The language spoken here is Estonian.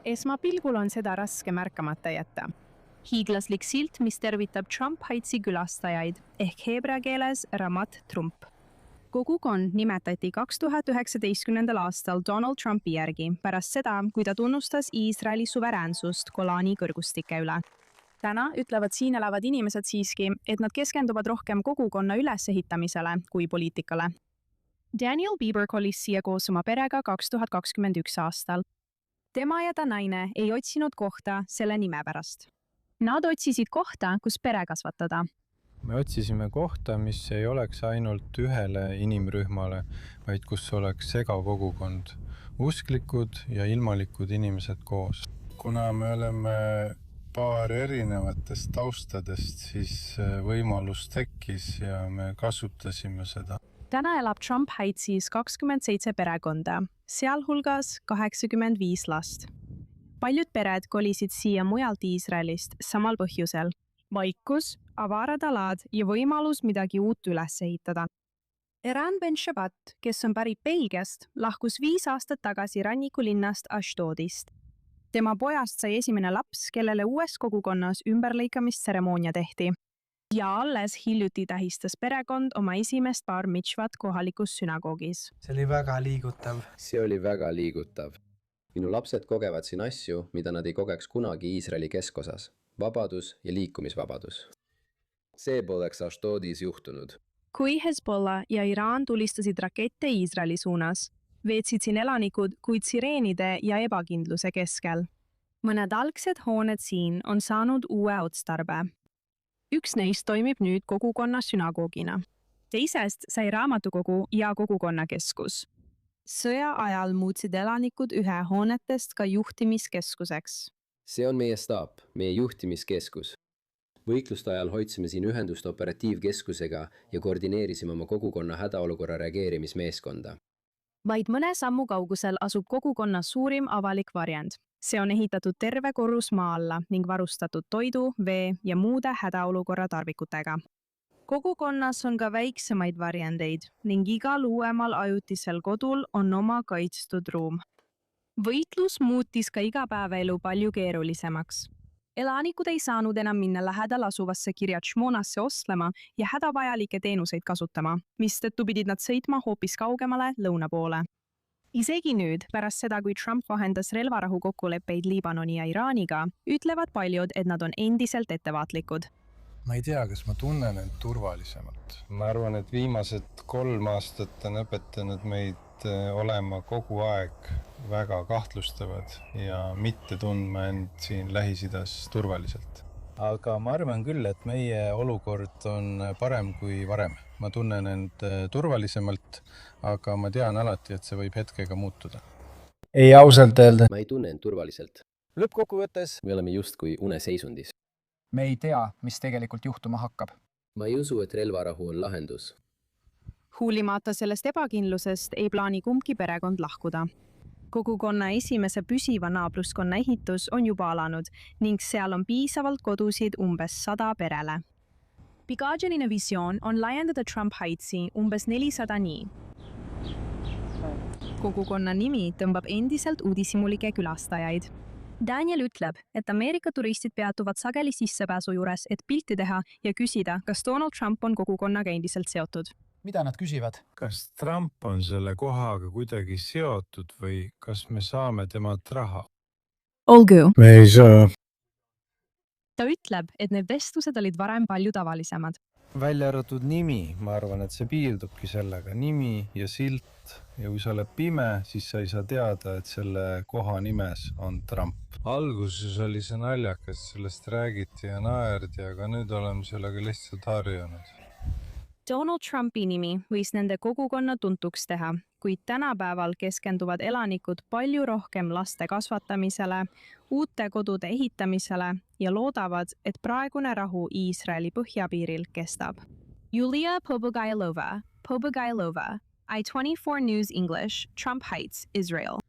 Esmapilgul on seda raske märkamata jätta. Hiiglaslik silt, mis tervitab Trump Heightsi külastajaid ehk heebrea keeles Ramat Trump. Kogukond nimetati 2019. aastal Donald Trumpi järgi pärast seda, kui ta tunnustas Iisraeli suveräänsust Golani kõrgustike üle. Täna ütlevad siin elavad inimesed siiski, et nad keskenduvad rohkem kogukonna ülesehitamisele kui poliitikale. Daniel Bieber kolis siia koos oma perega 2021 aastal. Tema ja ta naine ei otsinud kohta selle nime pärast. Nad otsisid kohta, kus pere kasvatada. Me otsisime kohta, mis ei oleks ainult ühele inimrühmale, vaid kus oleks segakogukond, usklikud ja ilmalikud inimesed koos. Kuna me oleme paar erinevatest taustadest, siis võimalus tekkis ja me kasutasime seda. Täna elab Trump Heightsis 27 perekonda, sealhulgas 85 last. Paljud pered kolisid siia mujalt Iisraelist samal põhjusel. Vaikus, avarad alad ja võimalus midagi uut üles ehitada. Eran Ben Shabbat, kes on pärit Belgiast, lahkus 5 aastat tagasi rannikulinnast Ashdodist. Tema pojast sai esimene laps, kellele uues kogukonnas ümberlõikamistseremoonia tehti. Ja alles hiljuti tähistas perekond oma esimest bar mitzvat kohalikus sünagoogis. See oli väga liigutav. See oli väga liigutav. Minu lapsed kogevad siin asju, mida nad ei kogeks kunagi Iisraeli keskosas. Vabadus ja liikumisvabadus. See poleks Ashdodis juhtunud. Kui Hezbollah ja Iraan tulistasid rakette Iisraeli suunas, veetsid siin elanikud kuid sireenide ja ebakindluse keskel. Mõned algsed hooned siin on saanud uue otstarbe. Üks neist toimib nüüd kogukonna sünagoogina. Teisest sai raamatukogu ja kogukonnakeskus. Sõja ajal muutsid elanikud ühe hoonetest ka juhtimiskeskuseks. See on meie staap, meie juhtimiskeskus. Võitluste ajal hoidsime siin ühendust operatiivkeskusega ja koordineerisime oma kogukonna hädaolukorra reageerimismeeskonda. Vaid mõne sammu kaugusel asub kogukonna suurim avalik varjend. See on ehitatud terve korrus maa alla ning varustatud toidu, vee ja muude hädaolukorra tarvikutega. Kogukonnas on ka väiksemaid varjendeid ning igal uuemal ajutisel kodul on oma kaitstud ruum. Võitlus muutis ka igapäevaelu palju keerulisemaks. Elanikud ei saanud enam minna lähedal asuvasse Kiryat Shmonasse ostlema ja hädavajalikke teenuseid kasutama, mistõttu pidid nad sõitma hoopis kaugemale lõuna poole. Isegi nüüd, pärast seda, kui Trump vahendas relvarahu kokkuleppeid Liibanoni ja Iraaniga, ütlevad paljud, et nad on endiselt ettevaatlikud. Ma ei tea, kas ma tunnen end turvalisemalt. Ma arvan, et viimased 3 aastat on õpetanud meid olema kogu aeg väga kahtlustavad ja mitte tundma end siin Lähis-Idas turvaliselt. Aga ma arvan küll, et meie olukord on parem kui varem. Ma tunnen end turvalisemalt, aga ma tean alati, et see võib hetkega muutuda. Ei ausalt öelda. Ma ei tunne end turvaliselt. Lõppkokkuvõttes Me oleme justkui uneseisundis. Me ei tea, mis tegelikult juhtuma hakkab. Ma ei usu, et relvarahu on lahendus. Huulimata sellest ebakindlusest ei plaani kumbki perekond lahkuda. Kogukonna esimese püsiva naabruskonna ehitus on juba alanud ning seal on piisavalt kodusid umbes 100 perele. Pikageline visioon on laiendada Trump Heightsi umbes 400 nii. Kogukonna nimi tõmbab endiselt uudishimulikke külastajaid. Daniel ütleb, et Ameerika turistid peatuvad sageli sissepääsu juures, et pilti teha ja küsida, kas Donald Trump on kogukonnaga endiselt seotud. Mida nad küsivad? kas Trump on selle kohaga kuidagi seotud või kas me saame temalt raha? Olgu. Me ei saa. Ta ütleb, et need vestlused olid varem palju tavalisemad. Välja arvatud nimi, ma arvan, et see piirdubki sellega. Nimi ja silt ja kui sa oled pime, siis sa ei saa teada, et selle koha nimes on Trump. Alguses oli see naljakas, sellest räägiti ja naerdi, aga nüüd oleme sellega lihtsalt harjunud. Donald Trumpi nimi võis nende kogukonna tuntuks teha, kuid tänapäeval keskenduvad elanikud palju rohkem laste kasvatamisele, uute kodude ehitamisele ja loodavad, et praegune rahu Iisraeli põhjapiiril kestab. Yulia Pobogailova, I24 News English, Trump Heights, Israel.